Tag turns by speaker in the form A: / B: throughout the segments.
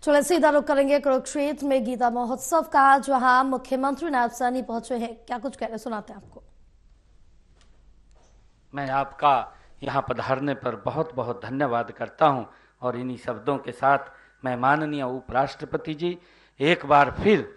A: चलिए सीधा रुख करेंगे कुरुक्षेत्र में गीता महोत्सव का, जहां मुख्यमंत्री नायब सैनी पहुंचे हैं। क्या कुछ कह रहे, सुनाते हैं आपको।
B: मैं आपका यहाँ पधारने पर बहुत बहुत धन्यवाद करता हूँ और इन्हीं शब्दों के साथ मैं माननीय उपराष्ट्रपति जी एक बार फिर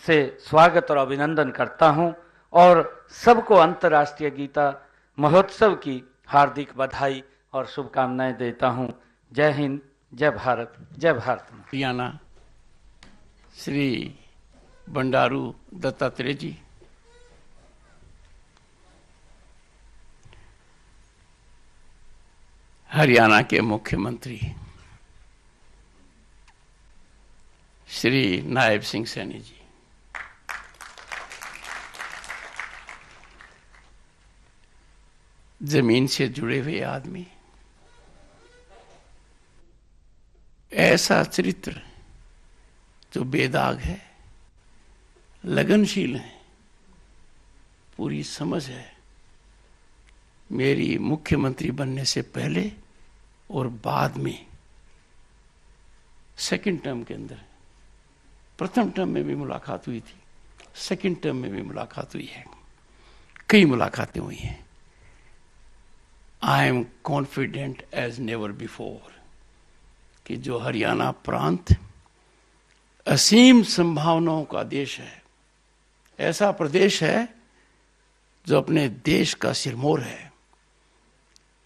B: से स्वागत और अभिनंदन करता हूँ और सबको अंतर्राष्ट्रीय गीता महोत्सव की हार्दिक बधाई और शुभकामनाएं देता हूँ। जय हिंद, जय भारत, जय भारत।
C: हरियाणा श्री बंडारू दत्तात्रेय जी, हरियाणा के मुख्यमंत्री श्री नायब सिंह सैनी जी, जमीन से जुड़े हुए आदमी, ऐसा चरित्र जो बेदाग है, लगनशील है, पूरी समझ है। मेरी मुख्यमंत्री बनने से पहले और बाद में, सेकंड टर्म के अंदर, प्रथम टर्म में भी मुलाकात हुई थी, सेकंड टर्म में भी मुलाकात हुई है, कई मुलाकातें हुई हैं। I am confident as never before कि जो हरियाणा प्रांत असीम संभावनाओं का देश है, ऐसा प्रदेश है जो अपने देश का सिरमौर है।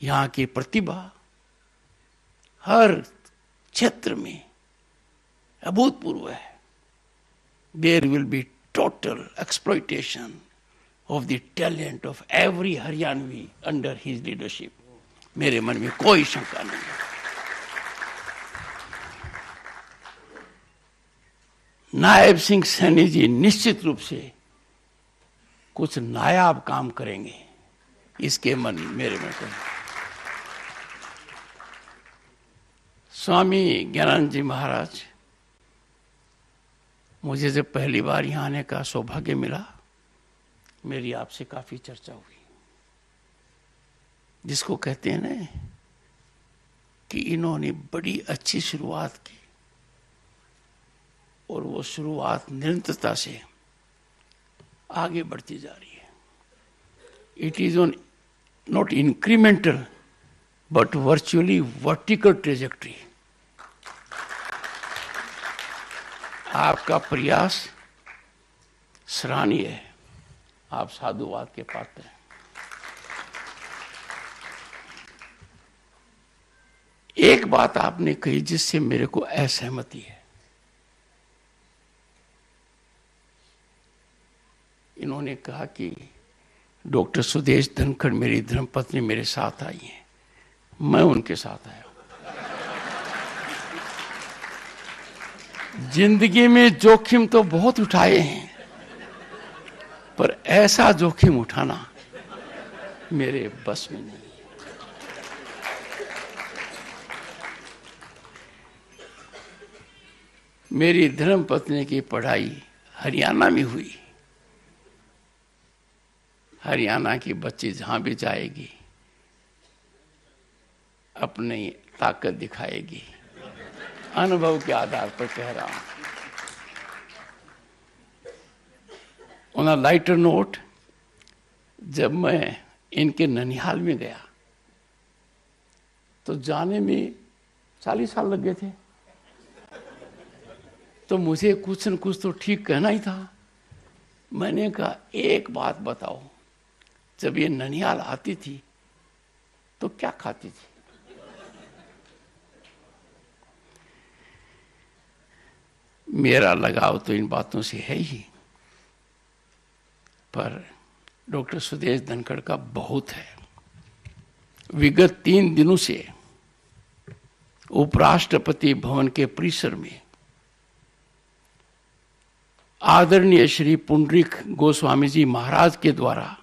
C: यहाँ की प्रतिभा हर क्षेत्र में अभूतपूर्व है। There will be total exploitation of the talent of every Haryanvi under his leadership। मेरे मन में कोई शंका नहीं है। नायब सिंह सैनी जी निश्चित रूप से कुछ नायाब काम करेंगे, इसके मेरे मन को। स्वामी ज्ञानानंद जी महाराज, मुझे जब पहली बार यहाँ आने का सौभाग्य मिला, मेरी आपसे काफी चर्चा हुई, जिसको कहते हैं ना कि इन्होंने बड़ी अच्छी शुरुआत की और वो शुरुआत निरंतरता से आगे बढ़ती जा रही है। It is on not incremental but virtually vertical trajectory. आपका प्रयास सराहनीय है, आप साधुवाद के पात्र हैं। एक बात आपने कही जिससे मेरे को असहमति है। इन्होंने कहा कि डॉक्टर सुदेश धनखड़ मेरी धर्मपत्नी मेरे साथ आई हैं, मैं उनके साथ आया हूं। जिंदगी में जोखिम तो बहुत उठाए हैं, पर ऐसा जोखिम उठाना मेरे बस में नहीं। मेरी धर्मपत्नी की पढ़ाई हरियाणा में हुई। हरियाणा की बच्ची जहां भी जाएगी अपनी ताकत दिखाएगी। अनुभव के आधार पर कह रहा हूं। ऑन अ लाइटर नोट, जब मैं इनके ननिहाल में गया तो जाने में 40 साल लग गए थे, तो मुझे कुछ न कुछ तो ठीक कहना ही था। मैंने कहा एक बात बताओ, जब ये ननिहाल आती थी तो क्या खाती थी? मेरा लगाव तो इन बातों से है ही, पर डॉक्टर सुदेश धनखड़ का बहुत है। विगत 3 दिनों से उपराष्ट्रपति भवन के परिसर में आदरणीय श्री पुंडरीक गोस्वामी जी महाराज के द्वारा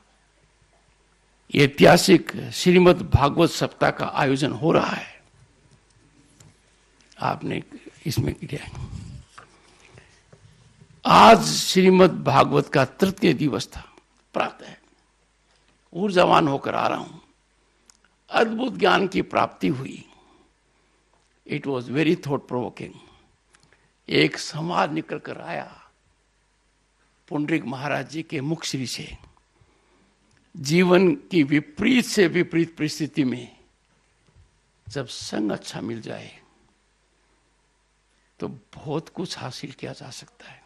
C: ऐतिहासिक श्रीमद् भागवत सप्ताह का आयोजन हो रहा है। आपने इसमें किया। आज श्रीमद् भागवत का तृतीय दिवस था। प्रातः ऊर्जावान होकर आ रहा हूं। अद्भुत ज्ञान की प्राप्ति हुई। It was very thought provoking. एक संवाद निकल कर आया पुंडरीक महाराज जी के मुख श्री से। जीवन की विपरीत से विपरीत परिस्थिति में जब संग अच्छा मिल जाए तो बहुत कुछ हासिल किया जा सकता है।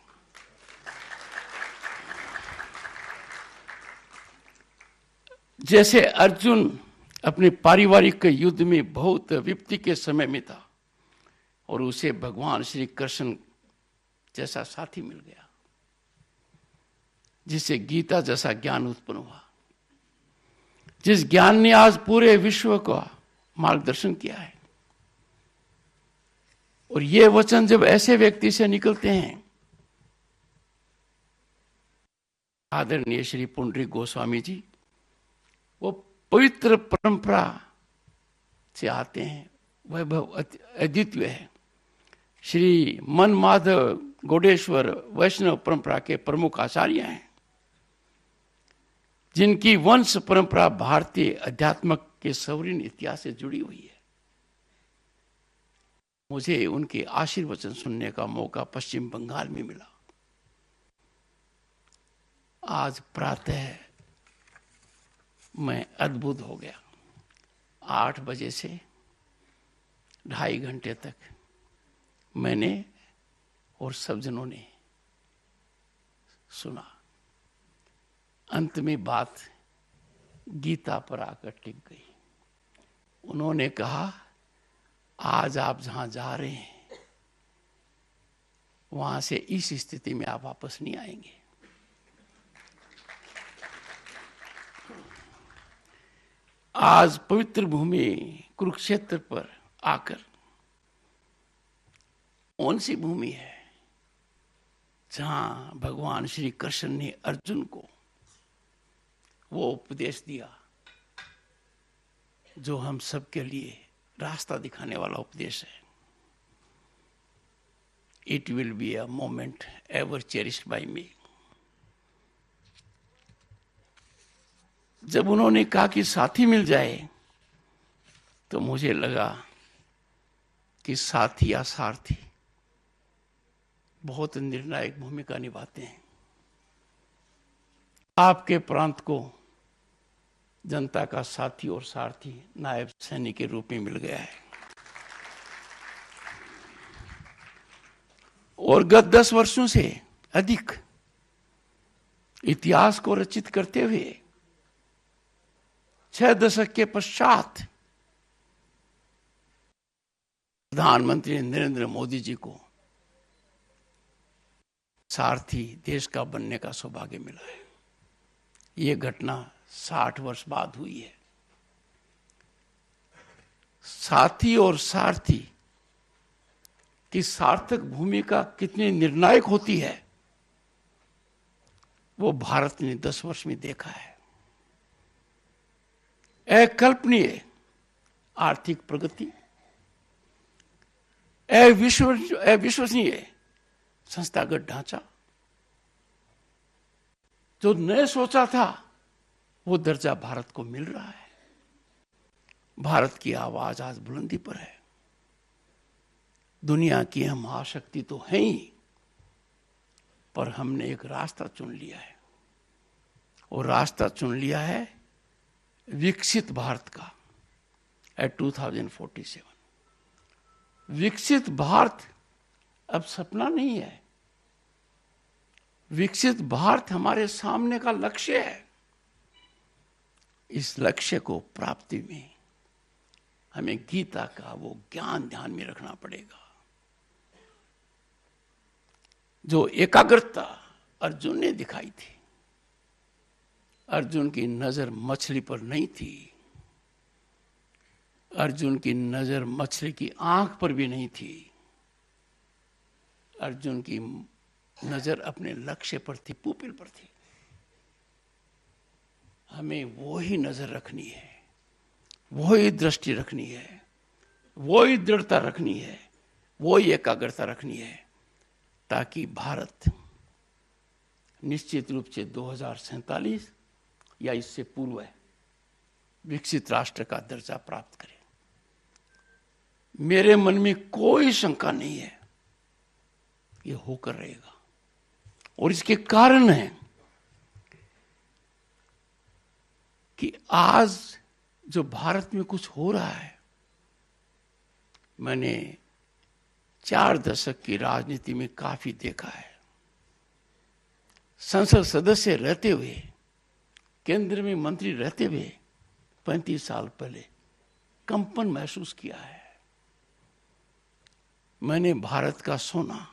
C: जैसे अर्जुन अपने पारिवारिक युद्ध में बहुत विपत्ति के समय में था और उसे भगवान श्री कृष्ण जैसा साथी मिल गया, जिससे गीता जैसा ज्ञान उत्पन्न हुआ, जिस ज्ञान ने आज पूरे विश्व का मार्गदर्शन किया है। और ये वचन जब ऐसे व्यक्ति से निकलते हैं, आदरणीय श्री पुंडरीक गोस्वामी जी, वो पवित्र परंपरा से आते हैं, वैभव अद्वितीय है। श्री मन माधव गौडेश्वर वैष्णव परंपरा के प्रमुख आचार्य हैं, जिनकी वंश परंपरा भारतीय अध्यात्म के सौरीन इतिहास से जुड़ी हुई है। मुझे उनके आशीर्वचन सुनने का मौका पश्चिम बंगाल में मिला। आज प्रातः मैं अद्भुत हो गया। 8 बजे से 2.5 घंटे तक मैंने और सब जनों ने सुना। अंत में बात गीता पर आकर टिक गई। उन्होंने कहा, आज आप जहां जा रहे हैं वहां से इस स्थिति में आप वापस नहीं आएंगे। आज पवित्र भूमि कुरुक्षेत्र पर आकर, कौन सी भूमि है जहां भगवान श्री कृष्ण ने अर्जुन को वो उपदेश दिया जो हम सबके लिए रास्ता दिखाने वाला उपदेश है। It will be a moment ever cherished by me. जब उन्होंने कहा कि साथी मिल जाए, तो मुझे लगा कि साथी या सारथी बहुत निर्णायक भूमिका निभाते हैं। आपके प्रांत को जनता का साथी और सारथी नायब सैनिक के रूप में मिल गया है। और गत 10 वर्षों से अधिक इतिहास को रचित करते हुए 6 दशक के पश्चात प्रधानमंत्री नरेंद्र मोदी जी को सारथी देश का बनने का सौभाग्य मिला है। ये घटना 60 वर्ष बाद हुई है। साथी और सारथी की सार्थक भूमिका कितनी निर्णायक होती है, वो भारत ने 10 वर्ष में देखा है। अकल्पनीय आर्थिक प्रगति, अविश्वसनीय संस्थागत ढांचा, जो न सोचा था वो दर्जा भारत को मिल रहा है। भारत की आवाज आज बुलंदी पर है। दुनिया की हम महाशक्ति तो है ही, पर हमने एक रास्ता चुन लिया है, और रास्ता चुन लिया है विकसित भारत का एट 2047। विकसित भारत अब सपना नहीं है। विकसित भारत हमारे सामने का लक्ष्य है। इस लक्ष्य को प्राप्ति में हमें गीता का वो ज्ञान ध्यान में रखना पड़ेगा। जो एकाग्रता अर्जुन ने दिखाई थी, अर्जुन की नजर मछली पर नहीं थी, अर्जुन की नजर मछली की आंख पर भी नहीं थी, अर्जुन की नजर अपने लक्ष्य पर थी, पुपिल पर थी। हमें वो ही नजर रखनी है, वो ही दृष्टि रखनी है, वो ही दृढ़ता रखनी है, वो ही एकाग्रता रखनी है, ताकि भारत निश्चित रूप से 2047 या इससे पूर्व विकसित राष्ट्र का दर्जा प्राप्त करे। मेरे मन में कोई शंका नहीं है ये होकर रहेगा। और इसके कारण है कि आज जो भारत में कुछ हो रहा है, मैंने 4 दशक की राजनीति में काफी देखा है। संसद सदस्य रहते हुए, केंद्र में मंत्री रहते हुए 35 साल पहले कंपन महसूस किया है। मैंने भारत का सोना,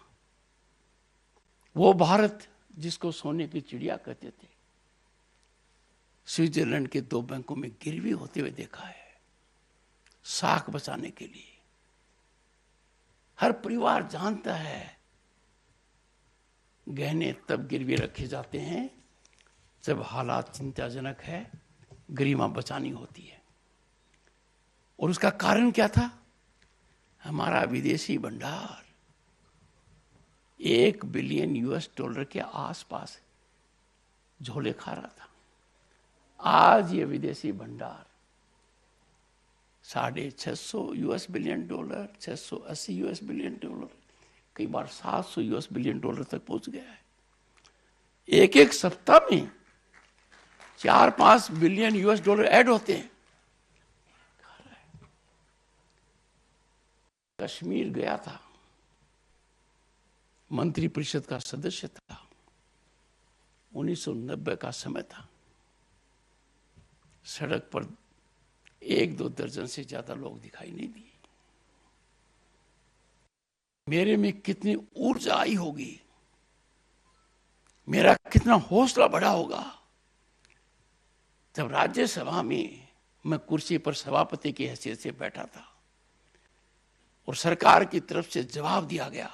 C: वो भारत जिसको सोने की चिड़िया कहते थे, स्विट्जरलैंड के 2 बैंकों में गिरवी होते हुए देखा है, साख बचाने के लिए। हर परिवार जानता है गहने तब गिरवी रखे जाते हैं जब हालात चिंताजनक है, गरिमा बचानी होती है। और उसका कारण क्या था? हमारा विदेशी भंडार $1 बिलियन के आसपास झोले खा रहा था। आज ये विदेशी भंडार $650 बिलियन, $680 बिलियन, कई बार $700 बिलियन तक पहुंच गया है। एक सप्ताह में 4-5 बिलियन $US ऐड होते हैं। कश्मीर गया था, मंत्री परिषद का सदस्य था, 1990 का समय था। सड़क पर 1-2 दर्जन से ज्यादा लोग दिखाई नहीं दिए। मेरे में कितनी ऊर्जा आई होगी, मेरा कितना हौसला बढ़ा होगा जब राज्यसभा में मैं कुर्सी पर सभापति की हैसियत से बैठा था और सरकार की तरफ से जवाब दिया गया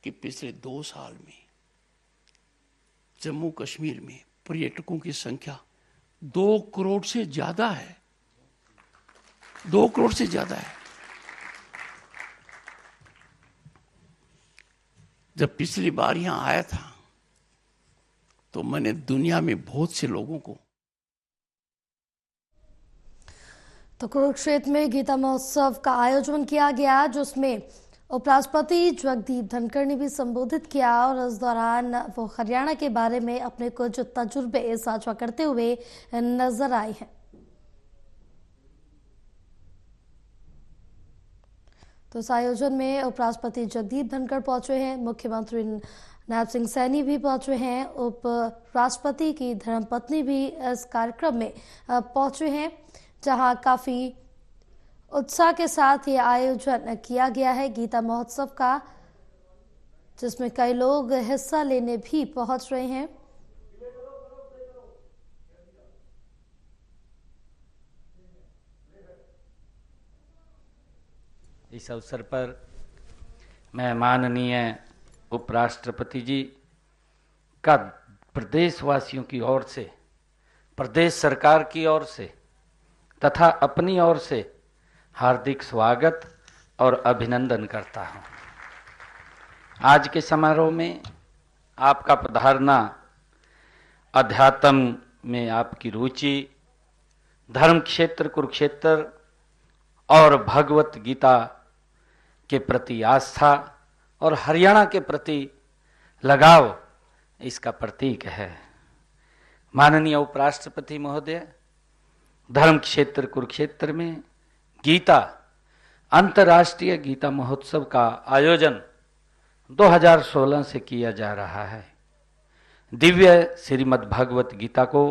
C: कि पिछले 2 साल में जम्मू कश्मीर में पर्यटकों की संख्या 2 करोड़ से ज्यादा है। 2 करोड़ से ज्यादा है। जब पिछली बार यहां आया था तो मैंने दुनिया में बहुत से लोगों को।
A: तो कुरुक्षेत्र में गीता महोत्सव का आयोजन किया गया, जिसमें उपराष्ट्रपति जगदीप धनखड़ ने भी संबोधित किया और इस दौरान वो हरियाणा के बारे में अपने कुछ तजुर्बे साझा करते हुए नजर आए हैं। तो इस आयोजन में उपराष्ट्रपति जगदीप धनखड़ पहुंचे हैं, मुख्यमंत्री नायब सिंह सैनी भी पहुंचे हैं, उप राष्ट्रपति की धर्मपत्नी भी इस कार्यक्रम में पहुंचे हैं, जहां काफी उत्साह के साथ ये आयोजन किया गया है गीता महोत्सव का, जिसमें कई लोग हिस्सा लेने भी पहुंच रहे हैं।
B: इस अवसर पर मैं माननीय उपराष्ट्रपति जी का प्रदेशवासियों की ओर से, प्रदेश सरकार की ओर से तथा अपनी ओर से हार्दिक स्वागत और अभिनंदन करता हूं। आज के समारोह में आपका पधारना, अध्यात्म में आपकी रुचि, धर्म क्षेत्र कुरुक्षेत्र और भगवत गीता के प्रति आस्था और हरियाणा के प्रति लगाव, इसका प्रतीक है। माननीय उपराष्ट्रपति महोदय, धर्म क्षेत्र कुरुक्षेत्र में गीता अंतर्राष्ट्रीय गीता महोत्सव का आयोजन 2016 से किया जा रहा है। दिव्य श्रीमद् भगवत गीता को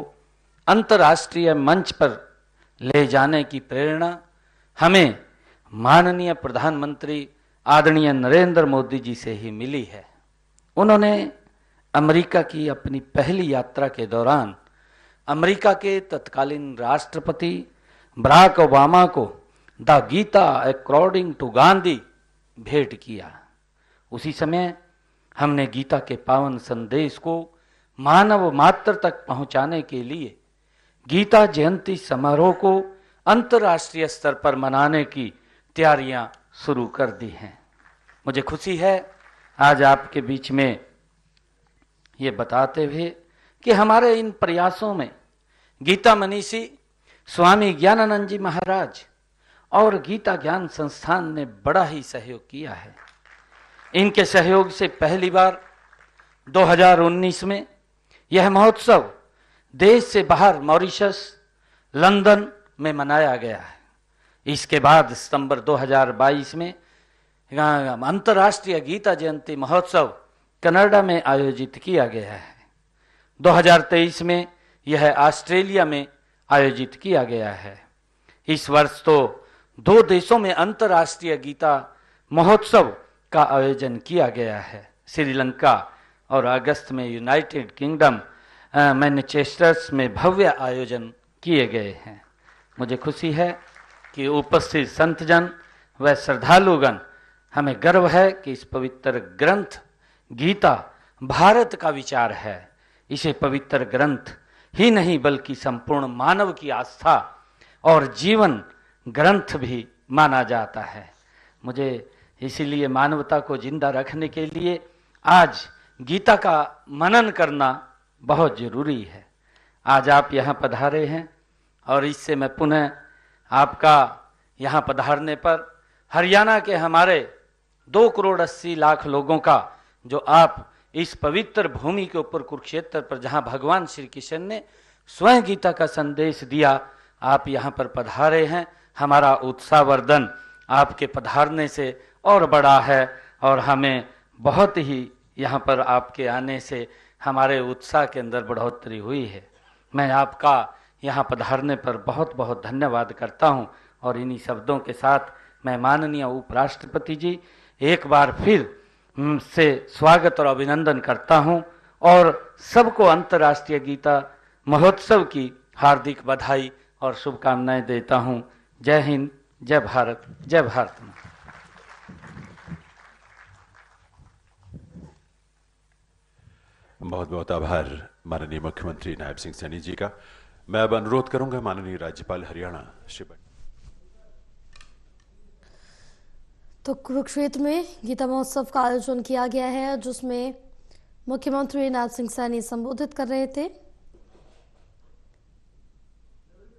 B: अंतर्राष्ट्रीय मंच पर ले जाने की प्रेरणा हमें माननीय प्रधानमंत्री आदरणीय नरेंद्र मोदी जी से ही मिली है। उन्होंने अमेरिका की अपनी पहली यात्रा के दौरान अमेरिका के तत्कालीन राष्ट्रपति बराक ओबामा को the Gita according to Gandhi भेंट किया। उसी समय हमने गीता के पावन संदेश को मानव मात्र तक पहुंचाने के लिए गीता जयंती समारोह को अंतर्राष्ट्रीय स्तर पर मनाने की तैयारियां शुरू कर दी हैं। मुझे खुशी है आज आपके बीच में ये बताते हुए कि हमारे इन प्रयासों में गीता मनीषी स्वामी ज्ञानानंद जी महाराज और गीता ज्ञान संस्थान ने बड़ा ही सहयोग किया है। इनके सहयोग से पहली बार 2019 में यह महोत्सव देश से बाहर मॉरिशस, लंदन में मनाया गया है। इसके बाद सितंबर 2022 में अंतर्राष्ट्रीय गीता जयंती महोत्सव कनाडा में आयोजित किया गया है। 2023 में यह ऑस्ट्रेलिया में आयोजित किया गया है। इस वर्ष तो 2 देशों में अंतर्राष्ट्रीय गीता महोत्सव का आयोजन किया गया है, श्रीलंका और अगस्त में यूनाइटेड किंगडम मैनचेस्टर्स में भव्य आयोजन किए गए हैं। मुझे खुशी है कि उपस्थित संतजन व श्रद्धालुगण, हमें गर्व है कि इस पवित्र ग्रंथ गीता भारत का विचार है। इसे पवित्र ग्रंथ ही नहीं बल्कि संपूर्ण मानव की आस्था और जीवन ग्रंथ भी माना जाता है। मुझे इसीलिए मानवता को जिंदा रखने के लिए आज गीता का मनन करना बहुत जरूरी है। आज आप यहाँ पधारे हैं और इससे मैं पुनः आपका यहाँ पधारने पर हरियाणा के हमारे 2,80,00,000 लोगों का, जो आप इस पवित्र भूमि के ऊपर कुरुक्षेत्र पर जहाँ भगवान श्री कृष्ण ने स्वयं गीता का संदेश दिया, आप यहाँ पर पधारे हैं। हमारा उत्साहवर्धन आपके पधारने से और बड़ा है और हमें बहुत ही यहाँ पर आपके आने से हमारे उत्साह के अंदर बढ़ोतरी हुई है। मैं आपका यहाँ पधारने पर बहुत बहुत धन्यवाद करता हूँ और इन्हीं शब्दों के साथ मैं माननीय उपराष्ट्रपति जी एक बार फिर से स्वागत और अभिनंदन करता हूँ और सबको अंतर्राष्ट्रीय गीता महोत्सव की हार्दिक बधाई और शुभकामनाएं देता हूँ। जय हिंद, जय भारत, जय भारत माता।
D: बहुत बहुत आभार माननीय मुख्यमंत्री नायब सिंह सैनी जी का। मैं अब अनुरोध करूंगा माननीय राज्यपाल हरियाणा श्री
A: तो कुरुक्षेत्र में गीता महोत्सव का आयोजन किया गया है, जिसमें मुख्यमंत्री नायब सिंह सैनी संबोधित कर रहे थे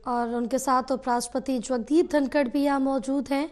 A: और उनके साथ उपराष्ट्रपति जगदीप धनखड़ भी यहाँ मौजूद हैं।